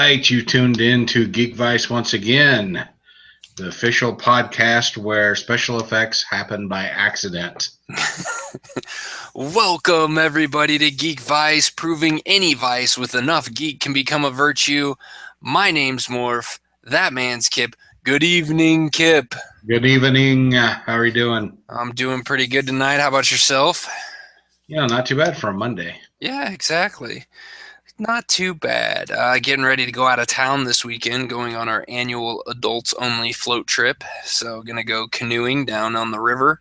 right, you tuned in to Geek Vice once again, the official podcast where special effects happen by accident. Welcome, everybody, to Geek Vice, proving any vice with enough geek can become a virtue. My name's Morph. That man's Kip. Good evening, Kip. Good evening. How are you doing? I'm doing pretty good tonight. How about yourself? Yeah, not too bad for a Monday. Yeah, exactly. Not too bad. Getting ready to go out of town this weekend, going on our annual adults-only float trip. So, gonna go canoeing down on the river,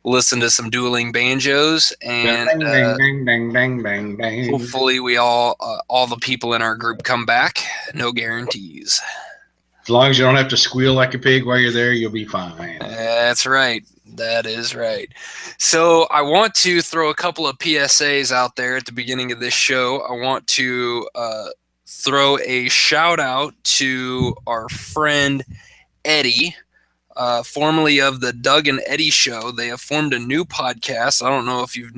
listen to some dueling banjos, and Bang, bang, bang, bang, bang, bang, bang. hopefully we all the people in our group come back. No guarantees. As long as you don't have to squeal like a pig while you're there, you'll be fine. That's right. That is right. So I want to throw a couple of PSAs out there at the beginning of this show. I want to throw a shout out to our friend Eddie, formerly of the Doug and Eddie Show. They have formed a new podcast. I don't know if you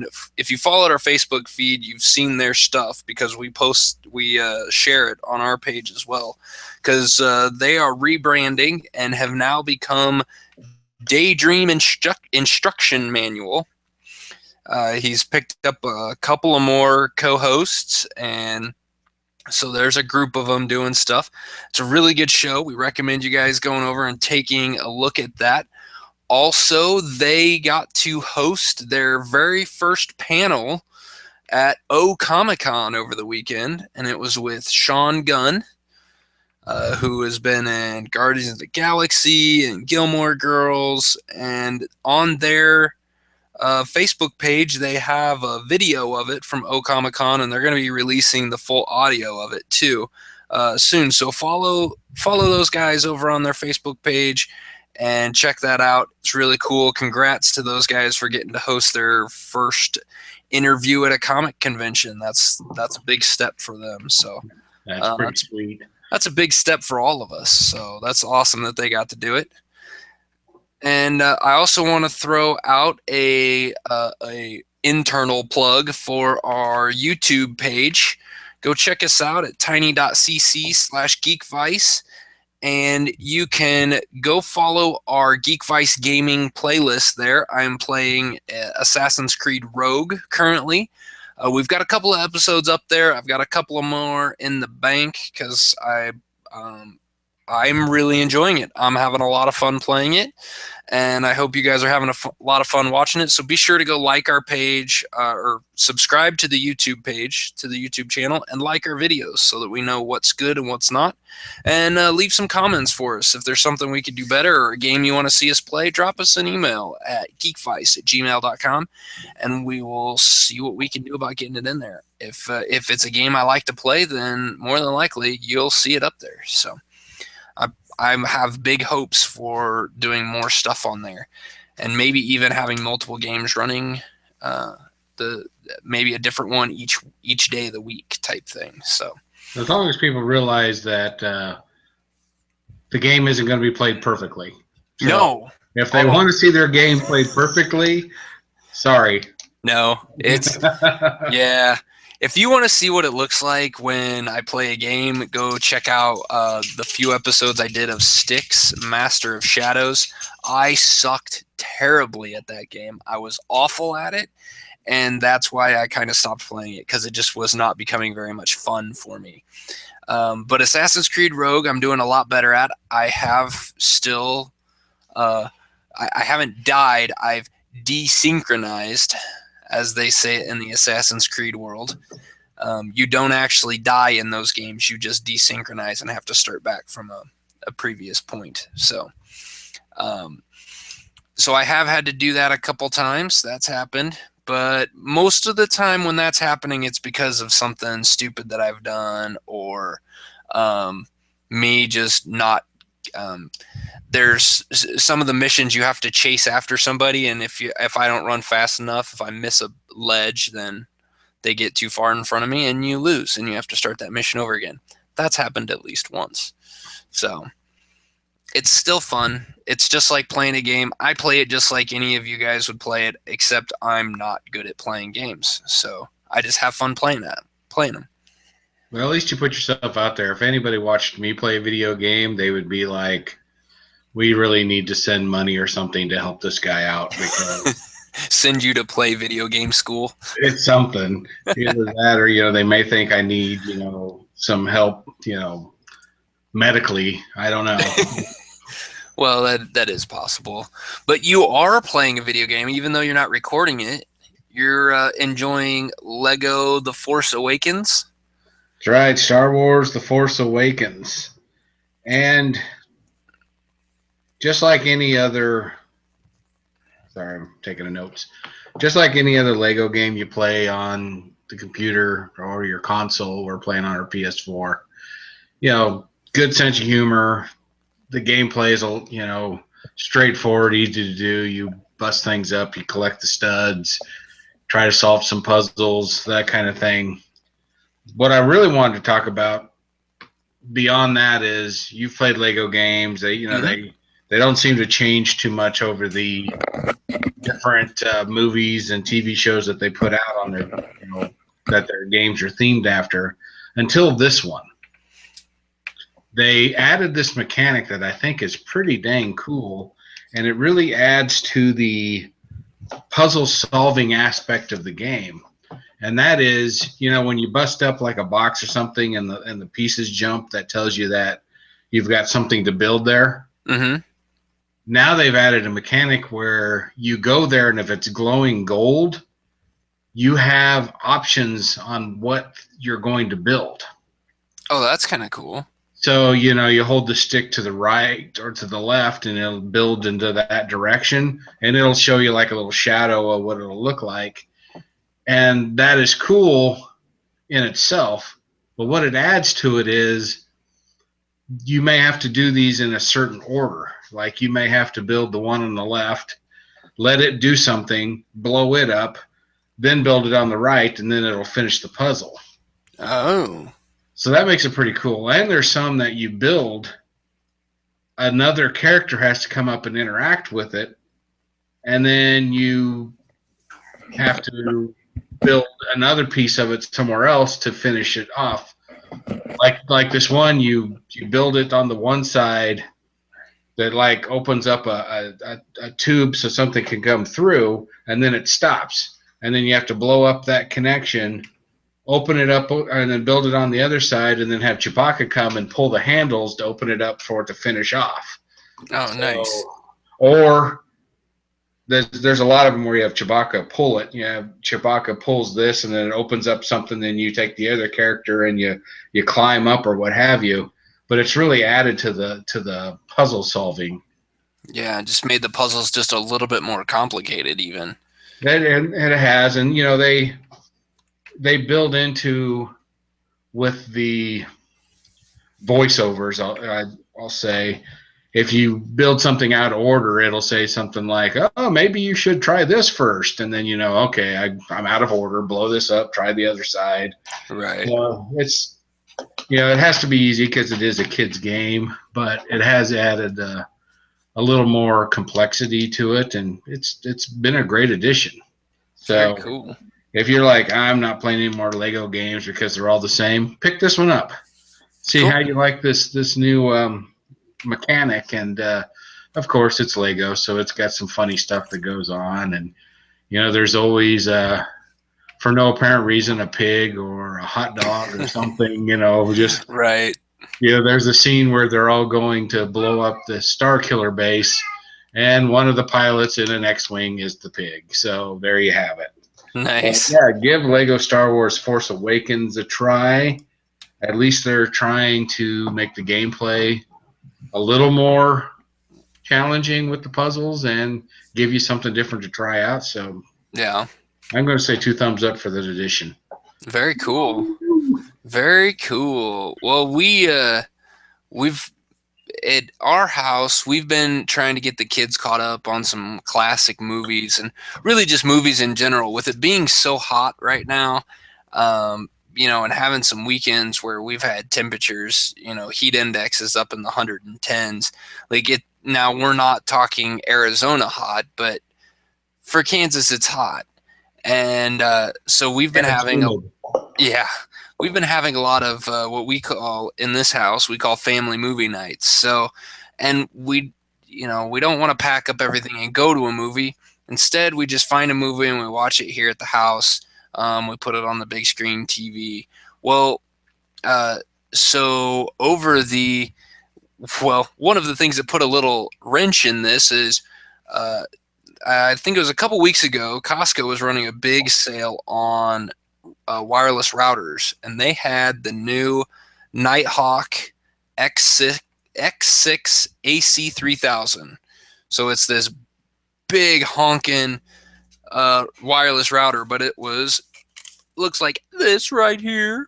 followed our Facebook feed, you've seen their stuff because we share it on our page as well. Because they are rebranding and have now become Daydream Instruction Manual. He's picked up a couple of more co-hosts, and so there's a group of them doing stuff. It's a really good show. We recommend you guys going over and taking a look at that. Also, they got to host their very first panel at Comic-Con over the weekend, and it was with Sean Gunn, who has been in Guardians of the Galaxy and Gilmore Girls. And on their Facebook page, they have a video of it from Comic-Con, and they're going to be releasing the full audio of it too soon. So follow those guys over on their Facebook page and check that out. It's really cool. Congrats to those guys for getting to host their first interview at a comic convention. That's a big step for them. So That's pretty sweet. That's a big step for all of us. So that's awesome that they got to do it. And I also want to throw out a internal plug for our YouTube page. Go check us out at tiny.cc/geekvice. And you can go follow our Geek Vice gaming playlist there. I'm playing Assassin's Creed Rogue currently. We've got a couple of episodes up there. I've got a couple of more in the bank because I'm really enjoying it. I'm having a lot of fun playing it, and I hope you guys are having a lot of fun watching it. So be sure to go like our page or subscribe to the YouTube page, to the YouTube channel, and like our videos so that we know what's good and what's not. And leave some comments for us. If there's something we could do better or a game you want to see us play, drop us an email at geekvice@gmail.com, and we will see what we can do about getting it in there. If it's a game I like to play, then more than likely you'll see it up there. So I have big hopes for doing more stuff on there, and maybe even having multiple games running, maybe a different one each day of the week type thing. So as long as people realize that the game isn't going to be played perfectly. So no, if they want to see their game played perfectly, sorry. No, it's yeah. If you want to see what it looks like when I play a game, go check out the few episodes I did of Styx, Master of Shadows. I sucked terribly at that game. I was awful at it, and that's why I kind of stopped playing it, because it just was not becoming very much fun for me. But Assassin's Creed Rogue, I'm doing a lot better at. I have still, I haven't died. I've desynchronized, as they say it in the Assassin's Creed world. You don't actually die in those games. You just desynchronize and have to start back from a previous point. So I have had to do that a couple times. That's happened. But most of the time when that's happening, it's because of something stupid that I've done, or me just not... there's some of the missions you have to chase after somebody, and if I don't run fast enough, if I miss a ledge, then they get too far in front of me and you lose, and you have to start that mission over again. That's happened at least once. So it's still fun. It's just like playing a game. I play it just like any of you guys would play it, except I'm not good at playing games. So I just have fun playing them. Well, at least you put yourself out there. If anybody watched me play a video game, they would be like, we really need to send money or something to help this guy out because Send you to play video game school. it's something. Either that or, they may think I need, some help, medically. I don't know. Well, that is possible. But you are playing a video game, even though you're not recording it. You're enjoying Lego The Force Awakens. That's right. Star Wars The Force Awakens. And just like any other, sorry, I'm taking a notes. Just like any other Lego game you play on the computer or your console, we're playing on our PS4. Good sense of humor. The gameplay is, straightforward, easy to do. You bust things up, you collect the studs, try to solve some puzzles, that kind of thing. What I really wanted to talk about beyond that is you've played Lego games. They don't seem to change too much over the different movies and TV shows that they put out on their, that their games are themed after until this one. They added this mechanic that I think is pretty dang cool, and it really adds to the puzzle solving aspect of the game. And that is, when you bust up like a box or something and the pieces jump, that tells you that you've got something to build there. Mm-hmm. Now they've added a mechanic where you go there, and if it's glowing gold, you have options on what you're going to build. Oh, that's kind of cool. So, you hold the stick to the right or to the left, and it'll build into that direction, and it'll show you like a little shadow of what it'll look like. And that is cool in itself. But what it adds to it is you may have to do these in a certain order. Like you may have to build the one on the left, let it do something, blow it up, then build it on the right, and then it'll finish the puzzle. Oh. So that makes it pretty cool. And there's some that you build, another character has to come up and interact with it, and then you have to build another piece of it somewhere else to finish it off. Like this one, you build it on the one side that like opens up a tube so something can come through, and then it stops. And then you have to blow up that connection, open it up, and then build it on the other side, and then have Chewbacca come and pull the handles to open it up for it to finish off. Oh, nice. Or there's a lot of them where you have Chewbacca pull it. You have Chewbacca pulls this, and then it opens up something. Then you take the other character and you climb up or what have you. But it's really added to the puzzle solving. Yeah, just made the puzzles just a little bit more complicated, even. And it has, and they build into with the voiceovers. I'll say, if you build something out of order, it'll say something like, "Oh, maybe you should try this first," and then okay, I'm out of order. Blow this up. Try the other side. Right. It's it has to be easy because it is a kid's game, but it has added a little more complexity to it, and it's been a great addition. So very cool. If you're like, I'm not playing any more Lego games because they're all the same, pick this one up. See Cool. how you like this new mechanic, and of course it's Lego, so it's got some funny stuff that goes on, and there's always for no apparent reason a pig or a hot dog or something, just Right. there's a scene where they're all going to blow up the Star Killer base, and one of the pilots in an X-wing is the pig. So there you have it. Nice. Yeah, give Lego Star Wars Force Awakens a try. At least they're trying to make the gameplay a little more challenging with the puzzles and give you something different to try out. So Yeah. I'm going to say 2 thumbs up for that edition. Very cool. Very cool. Well, we've at our house, we've been trying to get the kids caught up on some classic movies and really just movies in general. With it being so hot right now, and having some weekends where we've had temperatures, heat indexes up in the 110s. Now we're not talking Arizona hot, but for Kansas, it's hot. And so we've been having we've been having a lot of what we call in this house, we call family movie nights. So, and we don't want to pack up everything and go to a movie. Instead, we just find a movie and we watch it here at the house. We put it on the big screen TV. Well, uh, so over the one of the things that put a little wrench in this is uh, I think it was a couple weeks ago, Costco was running a big sale on wireless routers, and they had the new Nighthawk X6 AC3000. So it's this big honking wireless router, but looks like this right here.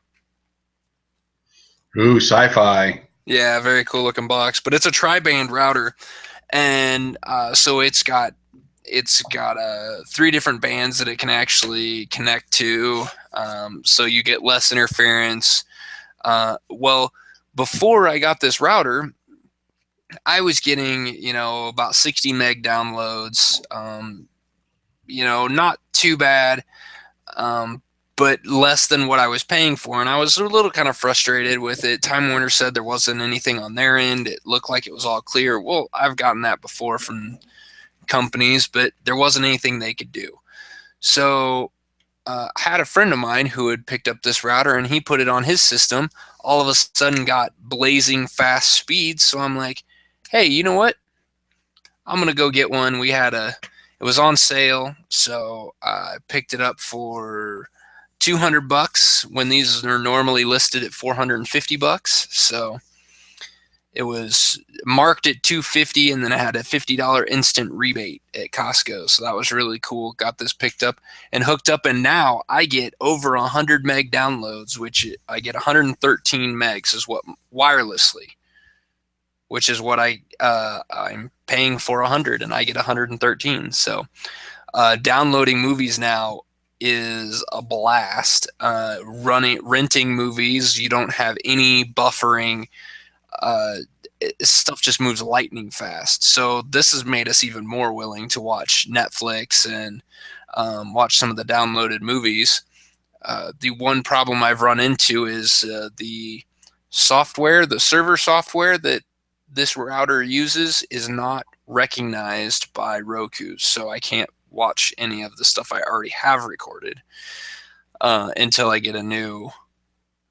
Ooh, sci-fi. Yeah, very cool looking box, but it's a tri-band router, and so it's got 3 different bands that it can actually connect to, so you get less interference. Well, before I got this router, I was getting about 60 meg downloads. Not too bad, but less than what I was paying for, and I was a little kind of frustrated with it. Time Warner said there wasn't anything on their end. It looked like it was all clear. Well, I've gotten that before from companies, but there wasn't anything they could do. So I had a friend of mine who had picked up this router, and he put it on his system. All of a sudden got blazing fast speeds. So I'm like, hey, you know what? I'm going to go get one. It was on sale. So I picked it up for $200 when these are normally listed at $450. So it was marked at $250, and then I had a $50 instant rebate at Costco. So that was really cool. Got this picked up and hooked up, and now I get over 100 meg downloads, which I get 113 megs is what wirelessly, which is what I'm paying for 100, and I get 113. So downloading movies now is a blast. Renting movies, you don't have any buffering. Stuff just moves lightning fast. So this has made us even more willing to watch Netflix and watch some of the downloaded movies. The one problem I've run into is the server software that this router uses is not recognized by Roku. So I can't watch any of the stuff I already have recorded until I get I'm going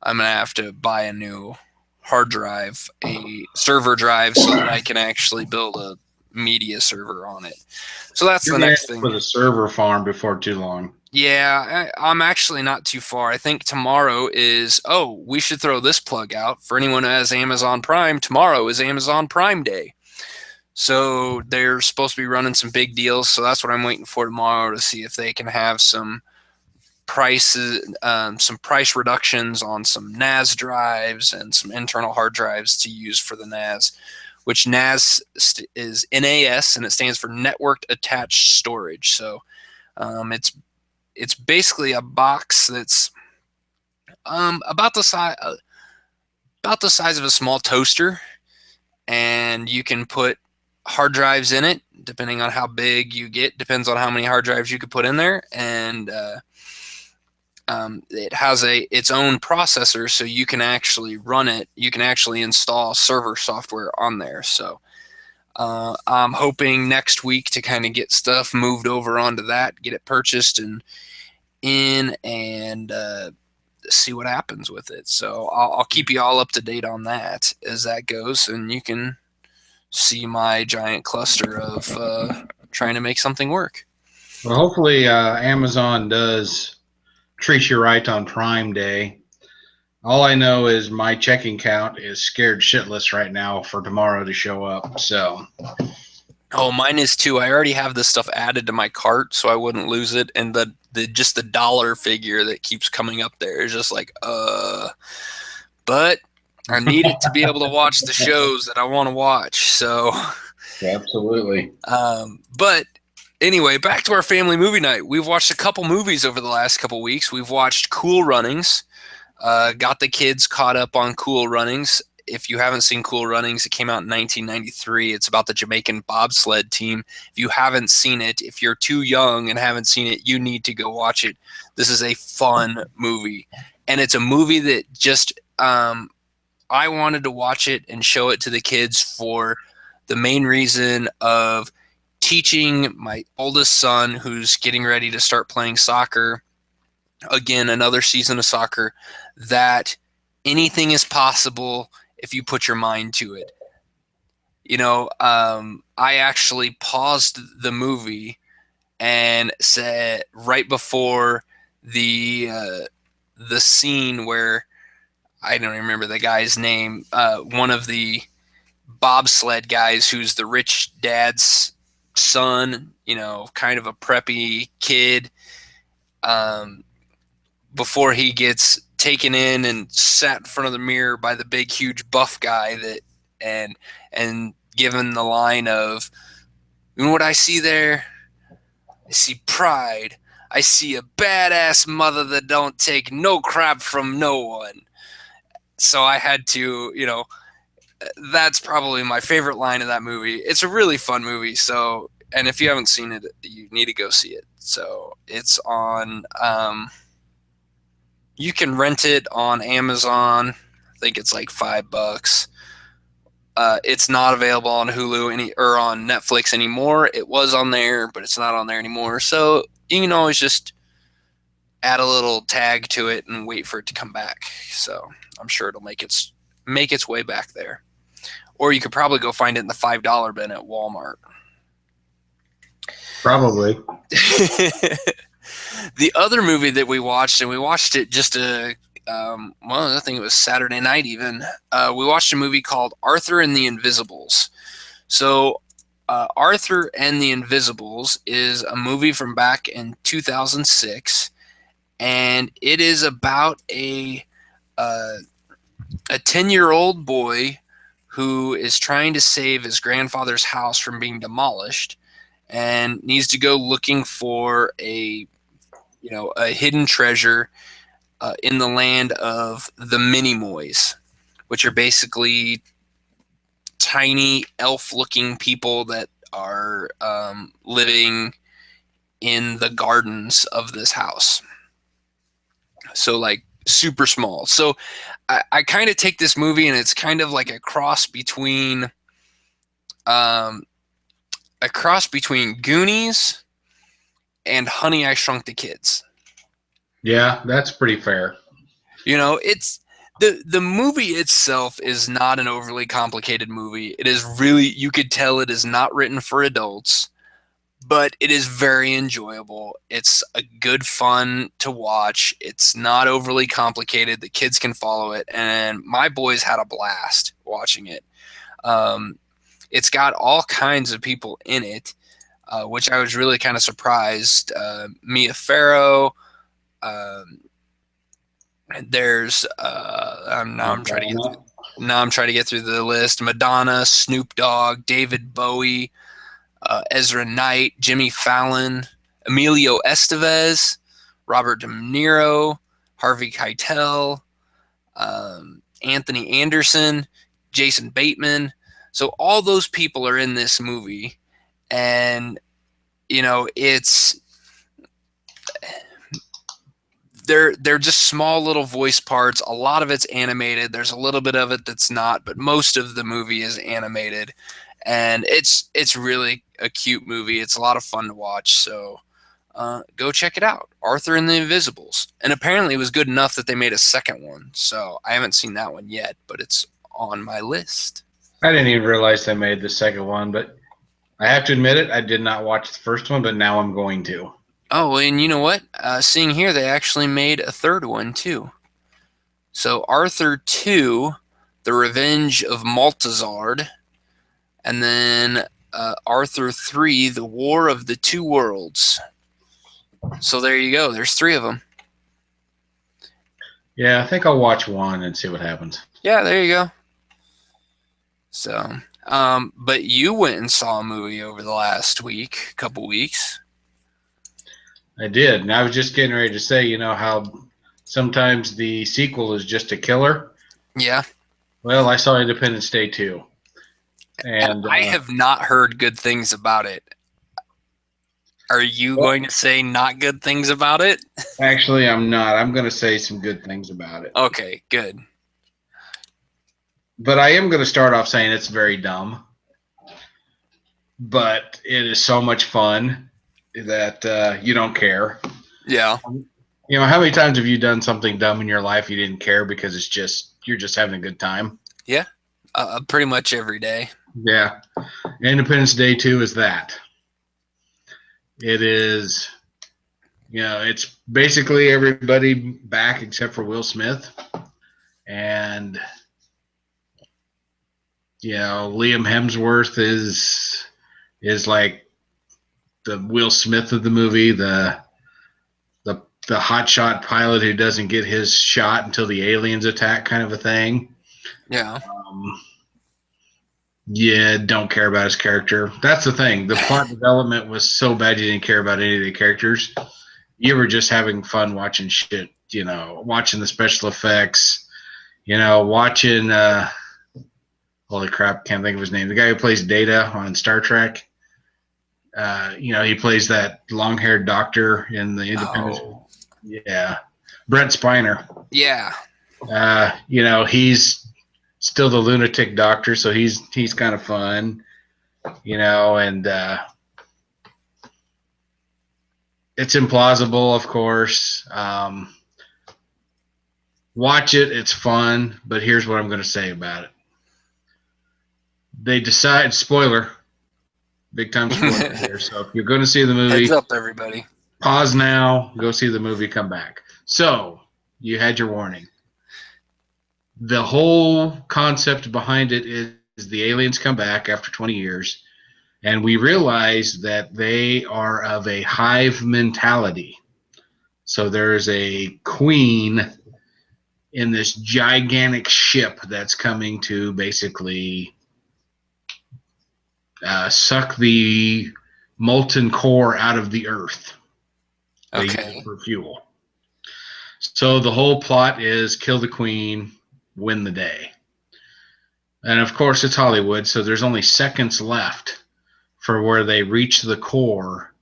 to have to buy a new hard drive, a server drive, so that I can actually build a media server on it. So that's the next thing. For the server farm before too long. Yeah, I'm actually not too far. I think tomorrow we should throw this plug out. For anyone who has Amazon Prime, tomorrow is Amazon Prime Day. So they're supposed to be running some big deals. So that's what I'm waiting for tomorrow, to see if they can have some prices, some price reductions on some NAS drives and some internal hard drives to use for the NAS, which NAS is NAS, and it stands for Networked Attached Storage. So it's basically a box that's about the size of a small toaster, and you can put hard drives in it depending on how big you get. Depends on how many hard drives you could put in there, and it has its own processor, so you can actually run it. You can actually install server software on there. So I'm hoping next week to kind of get stuff moved over onto that, get it purchased and see what happens with it. So I'll keep you all up to date on that as that goes, and you can see my giant cluster of trying to make something work. Well, hopefully Amazon does treat you right on Prime Day. All I know is my checking count is scared shitless right now for tomorrow to show up. So, mine is too. I already have this stuff added to my cart, so I wouldn't lose it. And the dollar figure that keeps coming up there is just like, but I need it to be able to watch the shows that I want to watch. So, absolutely. But anyway, back to our family movie night. We've watched a couple movies over the last couple weeks. We've watched Cool Runnings. Got the kids caught up on Cool Runnings. If you haven't seen Cool Runnings, it came out in 1993. It's about the Jamaican bobsled team. If you haven't seen it, if you're too young and haven't seen it, you need to go watch it. This is a fun movie. and it's a movie that just I wanted to watch it and show it to the kids for the main reason of teaching my oldest son, who's getting ready to start playing soccer again, another season of soccer, that anything is possible if you put your mind to it. I actually paused the movie and said right before the scene where I don't remember the guy's name, one of the bobsled guys who's the rich dad's son, kind of a preppy kid, before he gets taken in and sat in front of the mirror by the big huge buff guy and given the line of, you know what I see there? I see pride. I see a badass mother that don't take no crap from no one. So I had to, that's probably my favorite line of that movie. It's a really fun movie. So, and if you haven't seen it, you need to go see it. So it's on, you can rent it on Amazon. I think it's like $5. It's not available on Hulu or on Netflix anymore. It was on there, but it's not on there anymore. So you can always just add a little tag to it and wait for it to come back. So I'm sure it'll make its way back there. Or you could probably go find it in the $5 bin at Walmart. Probably. The other movie that we watched, and we watched it just I think it was Saturday night even. We watched a movie called Arthur and the Invisibles. So Arthur and the Invisibles is a movie from back in 2006, and it is about a 10-year-old boy who is trying to save his grandfather's house from being demolished and needs to go looking for a hidden treasure in the land of the Minimoys, which are basically tiny elf-looking people that are living in the gardens of this house. So like super small. So I kind of take this movie and it's kind of like a cross between Goonies and Honey, I Shrunk the Kids. Yeah, that's pretty fair. It's the movie itself is not an overly complicated movie. It is really, you could tell it is not written for adults, but it is very enjoyable. It's a good fun to watch. It's not overly complicated. The kids can follow it, and my boys had a blast watching it. It's got all kinds of people in it, which I was really kind of surprised. Mia Farrow. There's I'm trying to get through the list. Madonna, Snoop Dogg, David Bowie, Ezra Knight, Jimmy Fallon, Emilio Estevez, Robert De Niro, Harvey Keitel, Anthony Anderson, Jason Bateman. So all those people are in this movie, and it's they're just small little voice parts. A lot of it's animated. There's a little bit of it that's not, but most of the movie is animated, and it's really a cute movie. It's a lot of fun to watch. So go check it out, Arthur and the Invisibles. And apparently it was good enough that they made a second one. So I haven't seen that one yet, but it's on my list. I didn't even realize they made the second one, but I have to admit it, I did not watch the first one, but now I'm going to. Oh, and you know what? Seeing here, they actually made a third one too. So Arthur 2, The Revenge of Maltazard, and then Arthur 3, The War of the Two Worlds. So there you go. There's 3 of them. Yeah, I think I'll watch one and see what happens. Yeah, there you go. So, but you went and saw a movie over the last couple weeks. I did, and I was just getting ready to say, how sometimes the sequel is just a killer. Yeah. Well, I saw Independence Day 2. And I have not heard good things about it. Are you going to say not good things about it? Actually, I'm not. I'm going to say some good things about it. Okay, good. But I am going to start off saying it's very dumb. But it is so much fun that you don't care. Yeah. You know, how many times have you done something dumb in your life you didn't care because you're just having a good time? Yeah. Pretty much every day. Yeah. Independence Day 2 is that. It is, it's basically everybody back except for Will Smith. And, Liam Hemsworth is like the Will Smith of the movie, the hotshot pilot who doesn't get his shot until the aliens attack, kind of a thing. Yeah. Don't care about his character. That's the thing. The plot development was so bad you didn't care about any of the characters. You were just having fun watching shit, watching the special effects, watching holy crap, can't think of his name. The guy who plays Data on Star Trek. He plays that long-haired doctor in the Independence. Oh. Yeah. Brent Spiner. Yeah. He's still the lunatic doctor, so he's kind of fun, and it's implausible, of course. Watch it, it's fun, but here's what I'm going to say about it. They decide, spoiler, big time spoiler here, so if you're going to see the movie, heads up, everybody. Pause now, go see the movie, come back. So, you had your warning. The whole concept behind it is the aliens come back after 20 years, and we realize that they are of a hive mentality. So there's a queen in this gigantic ship that's coming to basically suck the molten core out of the earth. They use it for fuel. So the whole plot is kill the queen, win the day. And of course it's Hollywood, so there's only seconds left for where they reach the core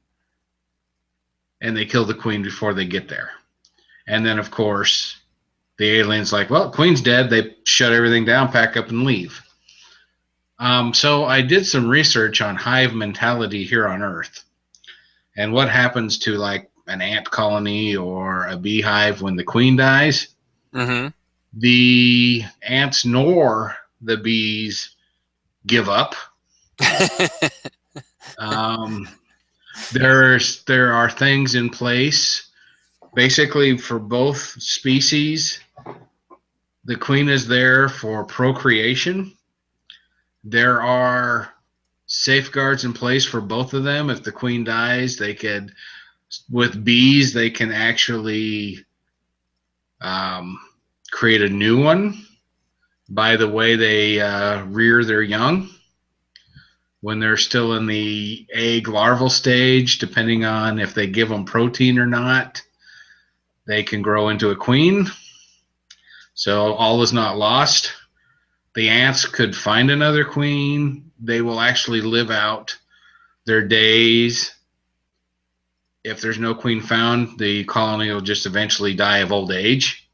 and they kill the queen before they get there. And then of course the alien's like, well, queen's dead. They shut everything down, pack up and leave. So I did some research on hive mentality here on Earth and what happens to like an ant colony or a beehive when the queen dies. Mm-hmm. The ants nor the bees give up. There are things in place basically for both species. The queen is there for procreation. There are safeguards in place for both of them. If the queen dies, with bees, they can actually create a new one by the way they rear their young when they're still in the egg larval stage. Depending on if they give them protein or not, they can grow into a queen. So all is not lost. The ants could find another queen. They will actually live out their days. If there's no queen found, the colony will just eventually die of old age.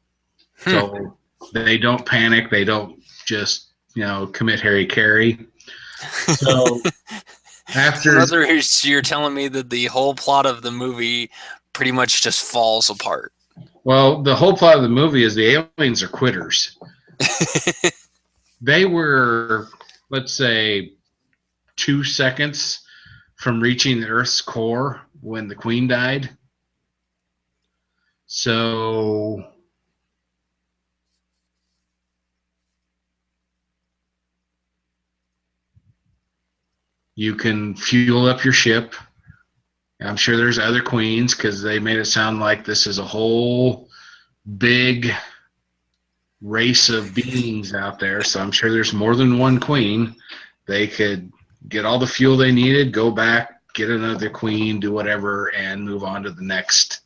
So they don't panic. They don't just, commit hara-kiri. So after... In other words, you're telling me that the whole plot of the movie pretty much just falls apart. Well, the whole plot of the movie is the aliens are quitters. They were, let's say, 2 seconds from reaching the Earth's core when the queen died. So you can fuel up your ship. I'm sure there's other queens because they made it sound like this is a whole big race of beings out there. So I'm sure there's more than one queen. They could get all the fuel they needed, go back, get another queen, do whatever, and move on to the next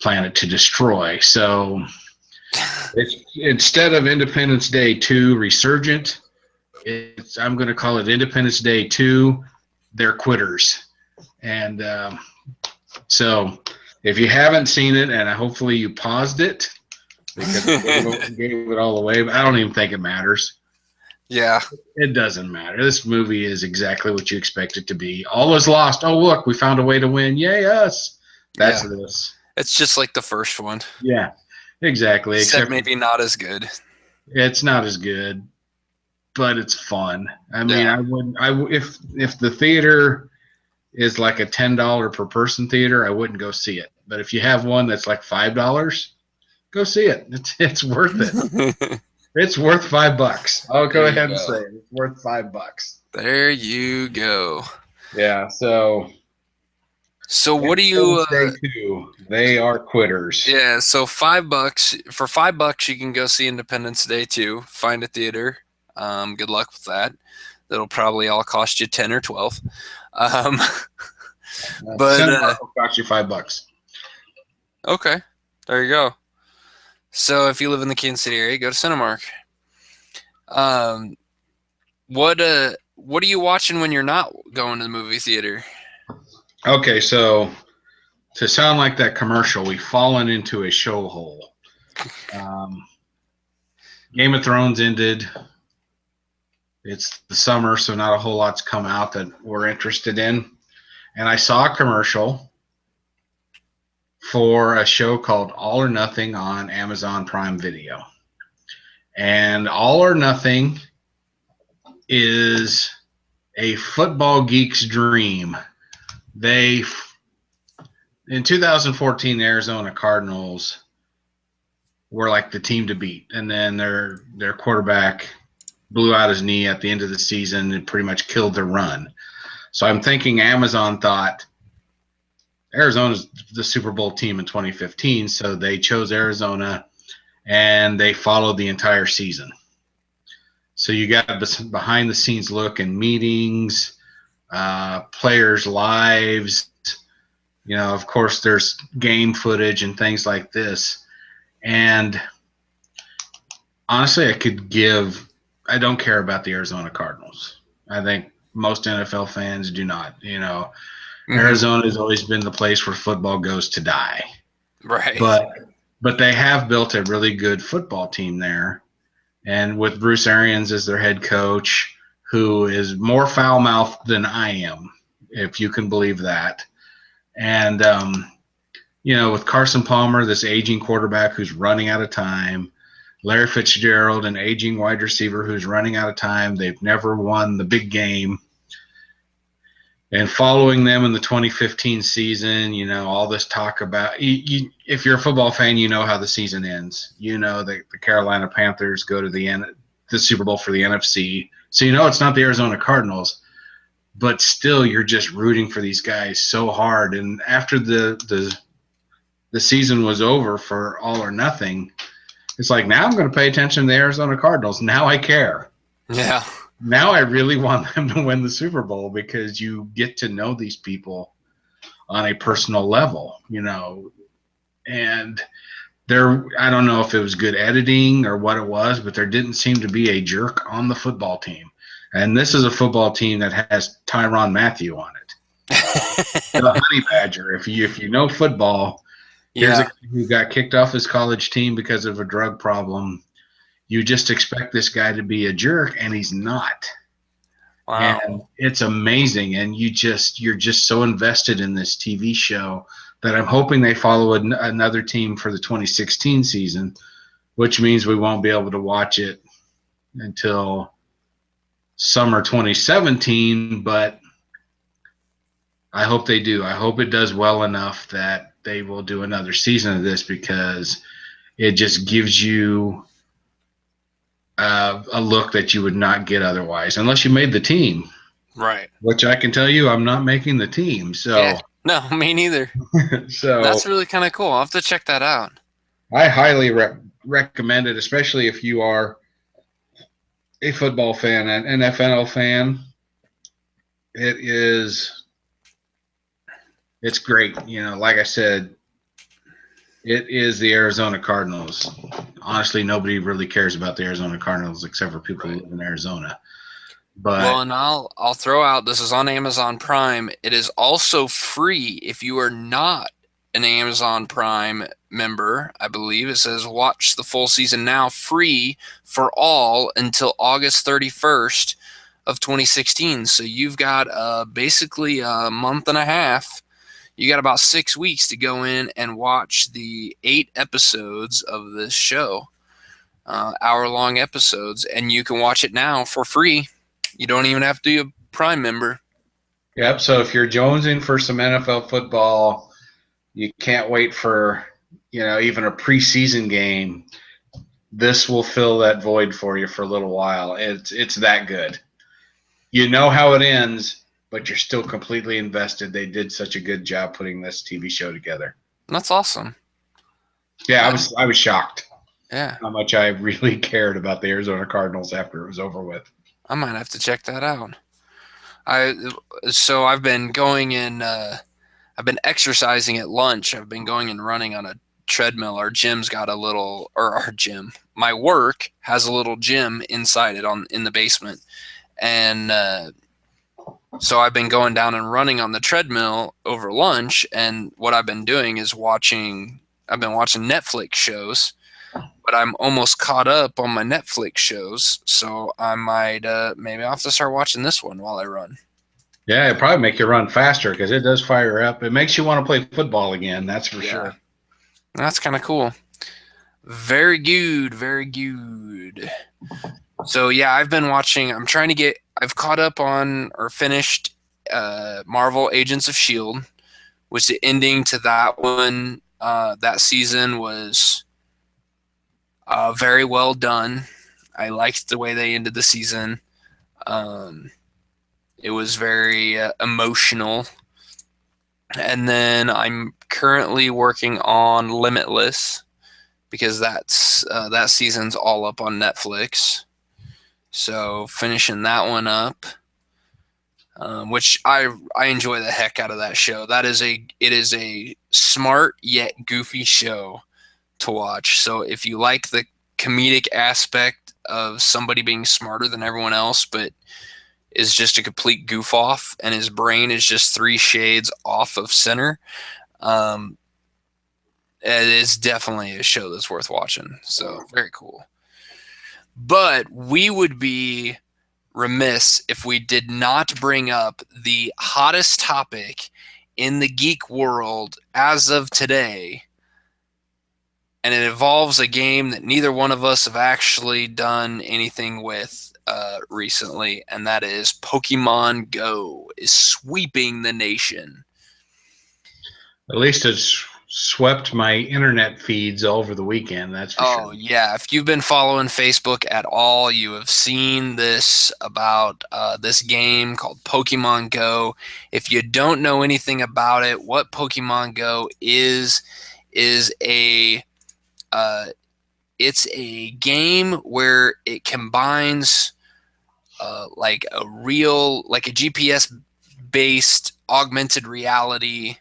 planet to destroy. So instead of Independence Day 2 Resurgent, I'm going to call it Independence Day 2 They're Quitters. And so if you haven't seen it, and hopefully you paused it because I gave it all away, but I don't even think it matters. Yeah. It doesn't matter. This movie is exactly what you expect it to be. All is lost. Oh, look, we found a way to win. Yay, us. That's this. It's just like the first one. Yeah, exactly. Except maybe not as good. It's not as good, but it's fun. I mean, if the theater is like a $10 per person theater, I wouldn't go see it. But if you have one that's like $5, go see it. It's worth it. It's worth $5. I'll go ahead and say it. It's worth $5. There you go. Yeah. So what do you? They are quitters. Yeah. So $5 for $5, you can go see Independence Day 2. Find a theater. Good luck with that. That'll probably all cost you 10 or 12. But it'll cost you $5. Okay, there you go. So if you live in the Kansas City area, go to Cinemark. What are you watching when you're not going to the movie theater? Okay, so to sound like that commercial, we've fallen into a show hole. Game of Thrones ended. It's the summer, so not a whole lot's come out that we're interested in. And I saw a commercial for a show called All or Nothing on Amazon Prime Video. And All or Nothing is a football geek's dream. In 2014, the Arizona Cardinals were like the team to beat. And then their quarterback blew out his knee at the end of the season and pretty much killed their run. So I'm thinking Amazon thought Arizona's the Super Bowl team in 2015, so they chose Arizona and they followed the entire season. So you got a behind the scenes look and meetings, players' lives. You know, of course, there's game footage and things like this. And honestly, I don't care about the Arizona Cardinals. I think most NFL fans do not. You know, Arizona has always been the place where football goes to die. Right. But they have built a really good football team there. And with Bruce Arians as their head coach, who is more foul-mouthed than I am, if you can believe that. And, you know, with Carson Palmer, this aging quarterback who's running out of time, Larry Fitzgerald, an aging wide receiver who's running out of time. They've never won the big game. And following them in the 2015 season, you know, all this talk about if you're a football fan, you know how the season ends. You know that the Carolina Panthers go to the Super Bowl for the NFC. So you know it's not the Arizona Cardinals, but still you're just rooting for these guys so hard. And after the season was over for All or Nothing, it's like, now I'm going to pay attention to the Arizona Cardinals. Now I care. Yeah. Now I really want them to win the Super Bowl because you get to know these people on a personal level, you know. And I don't know if it was good editing or what it was, but there didn't seem to be a jerk on the football team. And this is a football team that has Tyrann Mathieu on it. The Honey Badger. If you know football, here's a kid who got kicked off his college team because of a drug problem. You just expect this guy to be a jerk, and he's not. Wow. And it's amazing, and you're just so invested in this TV show that I'm hoping they follow another team for the 2016 season, which means we won't be able to watch it until summer 2017, but I hope they do. I hope it does well enough that they will do another season of this, because it just gives you a look that you would not get otherwise, unless you made the team. Right. Which I can tell you, I'm not making the team. So yeah. No, me neither. So that's really kind of cool. I'll have to check that out. I highly recommend it, especially if you are a football fan, an NFL fan. It's great. You know, like I said, it is the Arizona Cardinals. Honestly, nobody really cares about the Arizona Cardinals except for people who live in Arizona. But Well, and I'll throw out, this is on Amazon Prime. It is also free if you are not an Amazon Prime member. I believe it says watch the full season now, free for all until August 31st of 2016. So you've got basically a month and a half. You got about 6 weeks to go in and watch the 8 episodes of this show, hour-long episodes, and you can watch it now for free. You don't even have to be a Prime member. yep. So if you're jonesing for some NFL football, you can't wait for even a preseason game. This will fill that void for you for a little while. It's that good. You know how it ends, but you're still completely invested. They did such a good job putting this TV show together. That's awesome. Yeah, I was shocked Yeah, how much I really cared about the Arizona Cardinals after it was over with. I might have to check that out. I so I've been going in. I've been exercising at lunch. I've been going and running on a treadmill. Our gym's got a little, or our gym. My work has a little gym inside it in the basement, and so I've been going down and running on the treadmill over lunch. And what I've been doing is watching. I've been watching Netflix shows, but I'm almost caught up on my Netflix shows. So I might maybe I'll have to start watching this one while I run. Yeah, it probably make you run faster because it does fire up. It makes you want to play football again. That's for sure. That's kind of cool. Very good, very good. So yeah, I've been watching. I've caught up on or finished Marvel Agents of Shield, which the ending to that one, that season was very well done. I liked the way they ended the season. Um, it was very emotional. And then I'm currently working on Limitless because that season's all up on Netflix. So finishing that one up, which I enjoy the heck out of that show. It is a smart yet goofy show to watch. So if you like the comedic aspect of somebody being smarter than everyone else, but is just a complete goof off, and his brain is just 3 shades off of center, um, it is definitely a show that's worth watching. So very cool. But we would be remiss if we did not bring up the hottest topic in the geek world as of today. And it involves a game that neither one of us have actually done anything with recently, and that is Pokemon Go is sweeping the nation. At least it's swept my internet feeds over the weekend. That's for Oh sure. yeah, if you've been following Facebook at all, you have seen this about this game called Pokemon Go. If you don't know anything about it, what Pokemon Go is uh, it's a game where it combines like a GPS based augmented reality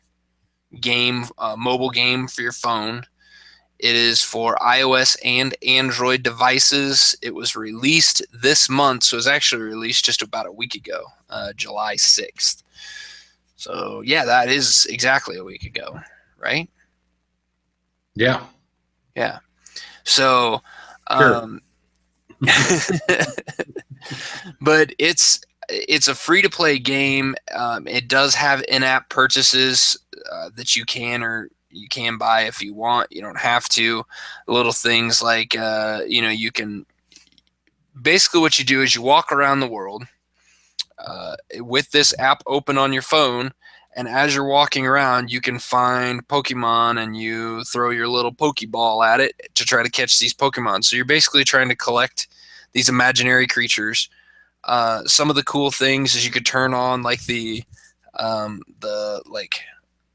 game, mobile game for your phone. It is for iOS and Android devices. It was released this month, so it was actually released just about a week ago, July 6th. So, yeah, that is exactly a week ago, right? Yeah. Yeah. So, Sure. but it's a free to play game. It does have in-app purchases that you can buy if you want. You don't have to. Little things like you can basically what you do is you walk around the world with this app open on your phone. And as you're walking around, you can find Pokemon and you throw your little Pokeball at it to try to catch these Pokemon. So you're basically trying to collect these imaginary creatures. Some of the cool things is you could turn on like the like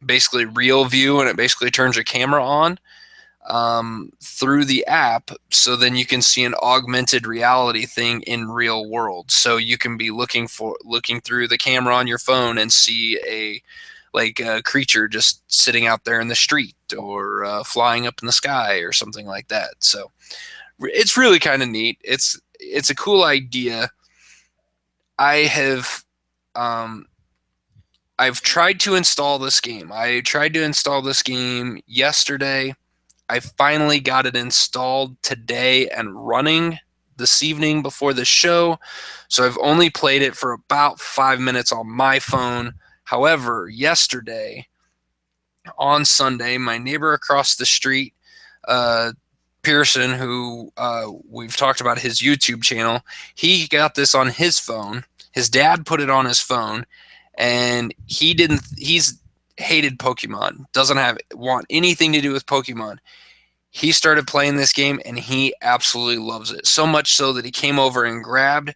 basically real view, and it basically turns your camera on through the app, so then you can see an augmented reality thing in real world. So you can be looking through the camera on your phone and see a creature just sitting out there in the street or flying up in the sky or something like that. So it's really kind of neat. It's a cool idea. I have I've tried to install this game. I tried to install this game yesterday. I finally got it installed today and running this evening before the show. So I've only played it for about 5 minutes on my phone. However, yesterday on Sunday, my neighbor across the street, Pearson, who we've talked about his YouTube channel, he got this on his phone. His dad put it on his phone, and he's hated Pokemon, doesn't want anything to do with Pokemon. He started playing this game and he absolutely loves it. So much so that he came over and grabbed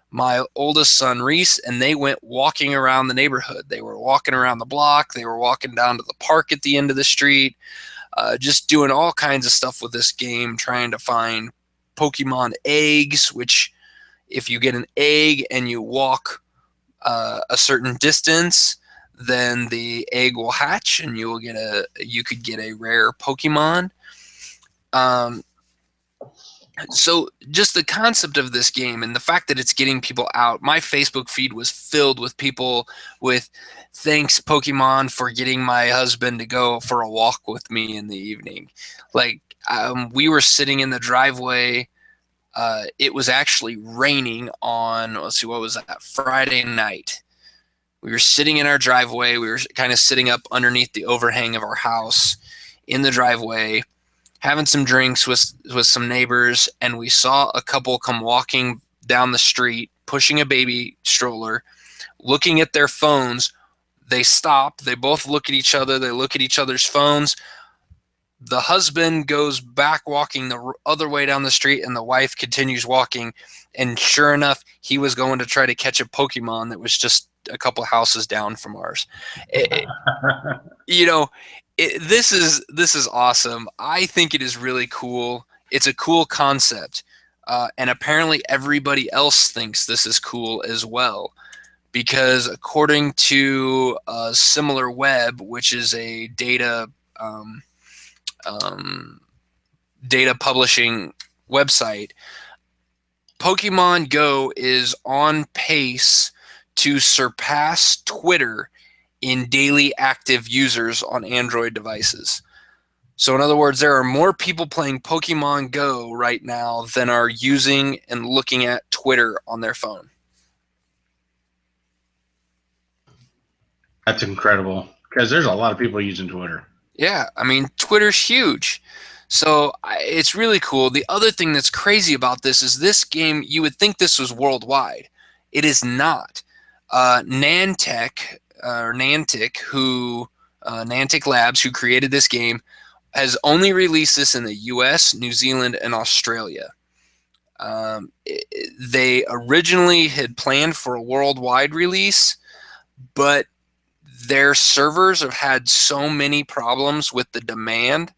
my oldest son, Reese, and they went walking around the neighborhood. They were walking around the block. They were walking down to the park at the end of the street, just doing all kinds of stuff with this game, trying to find Pokemon eggs, which if you get an egg and you walk a certain distance, then the egg will hatch and you could get a rare Pokemon. So just the concept of this game and the fact that it's getting people out, my Facebook feed was filled with people with thanks Pokemon for getting my husband to go for a walk with me in the evening. Like we were sitting in the driveway. It was actually raining on, let's see, what was that? Friday night. We were sitting in our driveway. We were kind of sitting up underneath the overhang of our house in the driveway, having some drinks with some neighbors, and we saw a couple come walking down the street, pushing a baby stroller, looking at their phones. They stop. They both look at each other. They look at each other's phones. The husband goes back walking the other way down the street, and the wife continues walking. And sure enough, he was going to try to catch a Pokemon that was just a couple houses down from ours. This is awesome. I think it is really cool. It's a cool concept, and apparently everybody else thinks this is cool as well, because according to SimilarWeb, which is a data publishing website, Pokemon Go is on pace to surpass Twitter in daily active users on Android devices. So in other words, there are more people playing Pokemon Go right now than are using and looking at Twitter on their phone. That's incredible, because there's a lot of people using Twitter. Yeah, I mean, Twitter's huge. So it's really cool. The other thing that's crazy about this is this game, you would think this was worldwide. It is not. Niantic Labs, who created this game, has only released this in the US, New Zealand, and Australia. They originally had planned for a worldwide release, but their servers have had so many problems with the demand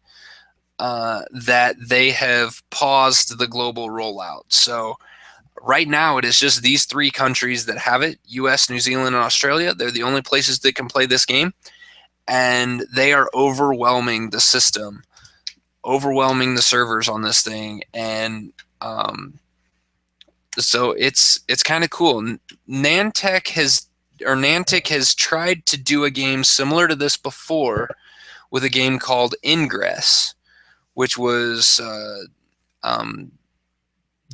that they have paused the global rollout. So right now, it is just these three countries that have it: US, New Zealand, and Australia. They're the only places that can play this game. And they are overwhelming the system, overwhelming the servers on this thing. And so it's kind of cool. Niantic has tried to do a game similar to this before with a game called Ingress, which was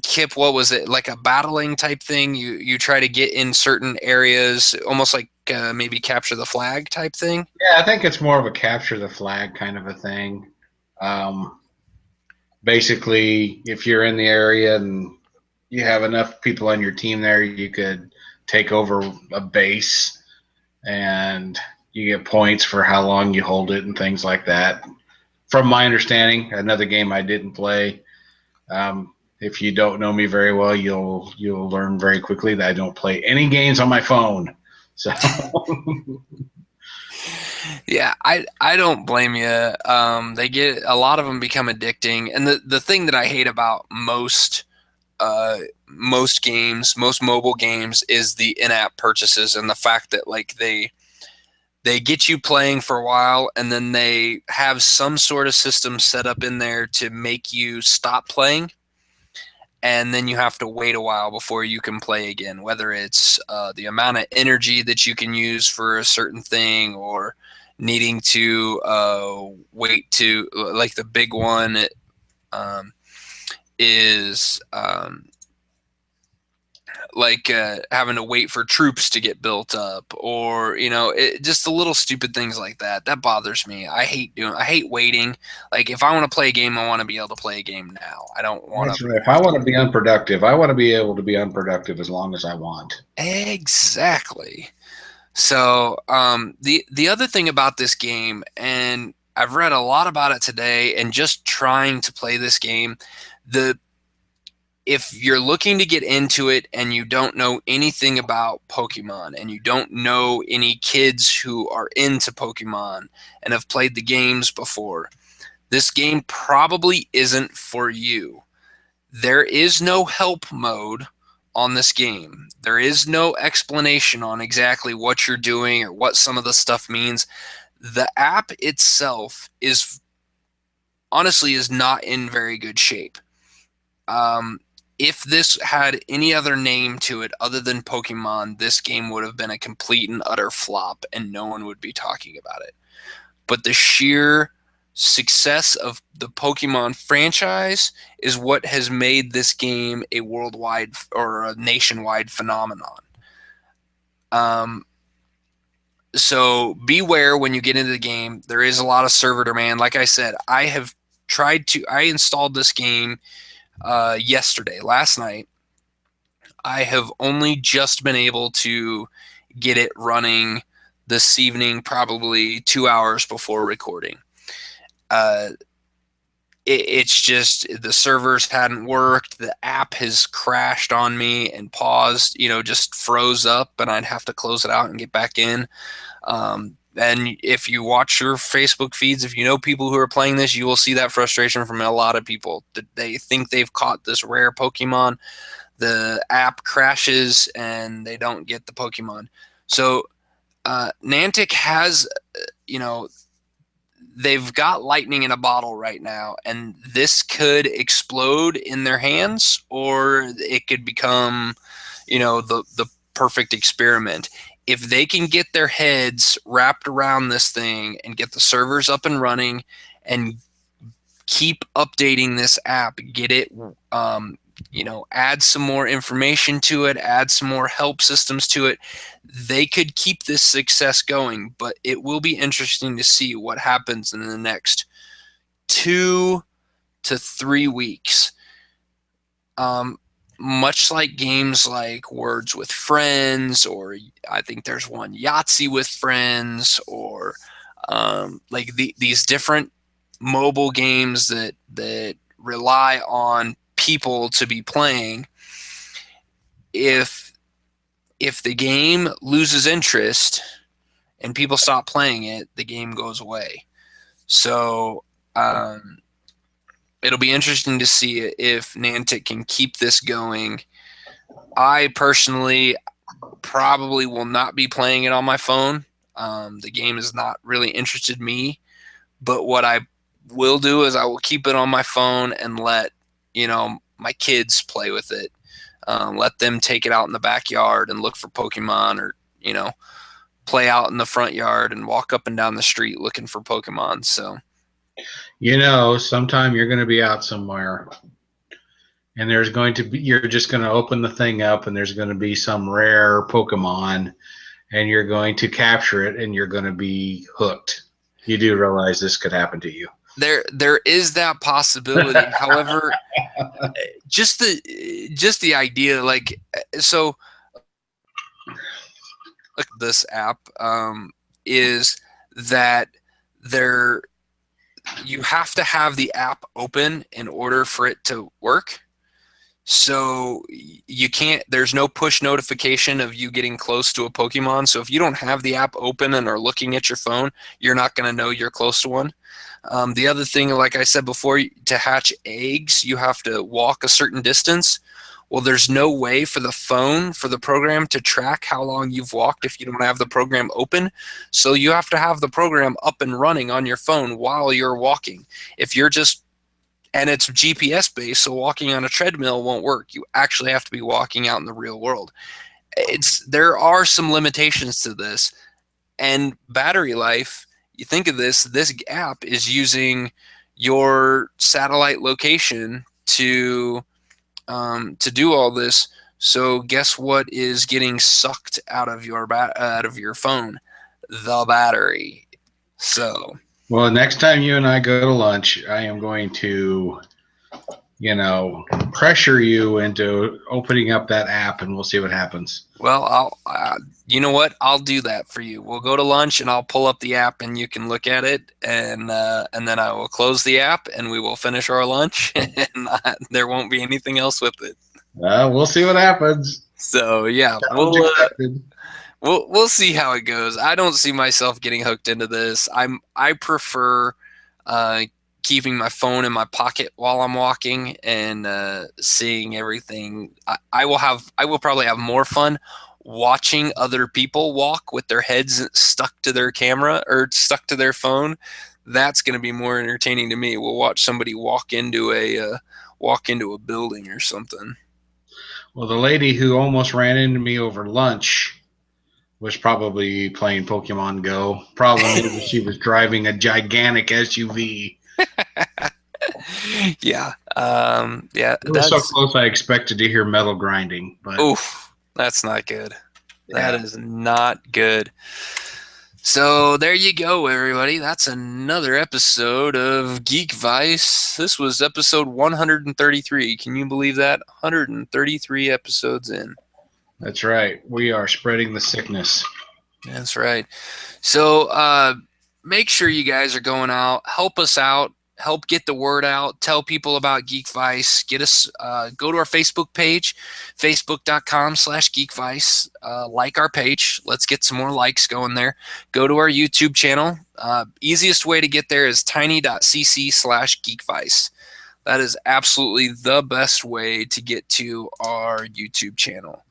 Kip, what was it, like a battling type thing? You try to get in certain areas, almost like maybe capture the flag type thing. Yeah, I think it's more of a capture the flag kind of a thing. Basically, if you're in the area and you have enough people on your team there, you could take over a base, and you get points for how long you hold it and things like that. From my understanding, another game I didn't play. If you don't know me very well, you'll learn very quickly that I don't play any games on my phone. So yeah, I don't blame you. They get a lot of them become addicting, and the thing that I hate about most games, most mobile games, is the in-app purchases and the fact that like they get you playing for a while and then they have some sort of system set up in there to make you stop playing. and then you have to wait a while before you can play again, whether it's the amount of energy that you can use for a certain thing, or needing to wait to, like the big one um, is like having to wait for troops to get built up, or just the little stupid things like that bothers me. I hate waiting. Like, if I want to play a game, I want to be able to play a game now. I don't want That's to right. If I want to be unproductive, I want to be able to be unproductive as long as I want. exactly. So the other thing about this game, and I've read a lot about it today, and just trying to play this game, the if you're looking to get into it and you don't know anything about Pokemon, and you don't know any kids who are into Pokemon and have played the games before, this game probably isn't for you. There is no help mode on this game. There is no explanation on exactly what you're doing or what some of the stuff means. The app itself is not in very good shape. If this had any other name to it other than Pokemon, this game would have been a complete and utter flop, and no one would be talking about it. But the sheer success of the Pokemon franchise is what has made this game a worldwide or a nationwide phenomenon. So beware when you get into the game. There is a lot of server demand. Like I said, I installed this game last night. I have only just been able to get it running this evening, probably 2 hours before recording. It's just the servers hadn't worked. The app has crashed on me and paused, just froze up, and I'd have to close it out and get back in. And if you watch your Facebook feeds, if you know people who are playing this, you will see that frustration from a lot of people. They think they've caught this rare Pokemon. The app crashes and they don't get the Pokemon. So Niantic has, they've got lightning in a bottle right now, and this could explode in their hands, or it could become, the perfect experiment. If they can get their heads wrapped around this thing and get the servers up and running and keep updating this app, get it, add some more information to it, add some more help systems to it, they could keep this success going. But it will be interesting to see what happens in the next 2 to 3 weeks. Much like games like Words with Friends, or I think there's one, Yahtzee with Friends, or like these different mobile games that rely on people to be playing. If the game loses interest and people stop playing it, the game goes away. So it'll be interesting to see if Niantic can keep this going. I personally probably will not be playing it on my phone. The game has not really interested me, but what I will do is I will keep it on my phone and let my kids play with it. Let them take it out in the backyard and look for Pokemon, or play out in the front yard and walk up and down the street looking for Pokemon. So sometime you're going to be out somewhere, and there's going to be, you're just going to open the thing up, and there's going to be some rare Pokemon, and you're going to capture it, and you're going to be hooked. You do realize this could happen to you. There is that possibility. However, just the idea, like, so like this app is that you have to have the app open in order for it to work. So you can't, there's no push notification of you getting close to a Pokemon. So if you don't have the app open and are looking at your phone, you're not going to know you're close to one. The other thing, like I said before, to hatch eggs, you have to walk a certain distance. Well, there's no way for the program to track how long you've walked if you don't have the program open. So you have to have the program up and running on your phone while you're walking. If you're just and it's GPS based, so walking on a treadmill won't work. You actually have to be walking out in the real world. There are some limitations to this, and battery life. You think of this app is using your satellite location to do all this. So guess what is getting sucked out of your phone? The battery. So, well, next time you and I go to lunch, I am going to, pressure you into opening up that app, and we'll see what happens. well, you know what? I'll do that for you. We'll go to lunch, and I'll pull up the app, and you can look at it, and then I will close the app, and we will finish our lunch, and there won't be anything else with it. We'll see what happens. So yeah, we'll see how it goes. I don't see myself getting hooked into this. I prefer keeping my phone in my pocket while I'm walking and seeing everything. I will probably have more fun watching other people walk with their heads stuck to their camera or stuck to their phone. That's going to be more entertaining to me. We'll watch somebody walk into a building or something. Well, the lady who almost ran into me over lunch was probably playing Pokemon Go. Problem is she was driving a gigantic SUV. Yeah. It was so close I expected to hear metal grinding. But oof, that's not good. That is not good. So there you go, everybody. That's another episode of Geek Vice. This was episode 133. Can you believe that? 133 episodes in. That's right. We are spreading the sickness. That's right. So make sure you guys are going out. Help us out. Help get the word out. Tell people about Geek Vice. Get us. Go to our Facebook page, facebook.com/geekvice. Like our page. Let's get some more likes going there. Go to our YouTube channel. Easiest way to get there is tiny.cc/geekvice. That is absolutely the best way to get to our YouTube channel.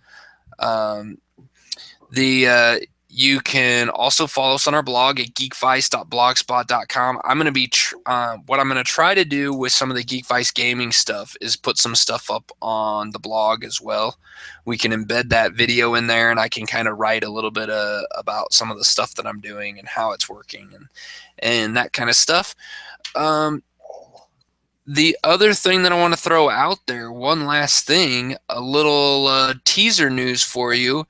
You can also follow us on our blog at geekvice.blogspot.com. I'm going to be what I'm going to try to do with some of the Geek Vice gaming stuff is put some stuff up on the blog as well. We can embed that video in there, and I can kind of write a little bit about some of the stuff that I'm doing and how it's working and that kind of stuff. The other thing that I want to throw out there, one last thing, a little teaser news for you.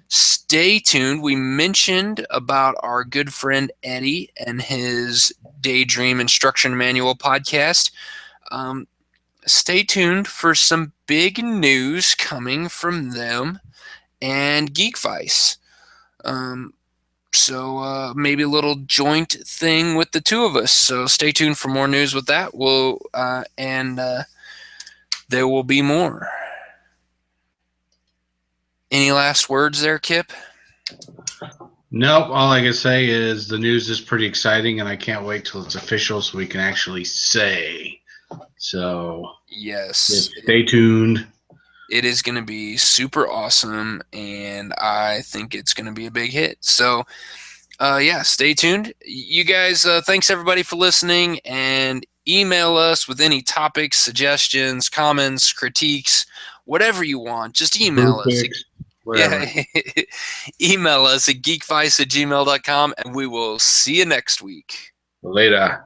Stay tuned. We mentioned about our good friend Eddie and his Daydream Instruction Manual podcast. Stay tuned for some big news coming from them and Geek Vice. So maybe a little joint thing with the two of us. So stay tuned for more news with that. There will be more. Any last words there, Kip? Nope. All I can say is the news is pretty exciting, and I can't wait till it's official so we can actually say. So yes, stay tuned. It is going to be super awesome, and I think it's going to be a big hit. So, stay tuned. You guys, thanks everybody for listening, and email us with any topics, suggestions, comments, critiques, whatever you want. Just email us. Whatever. Yeah, email us at geekvice@gmail.com, and we will see you next week. Later.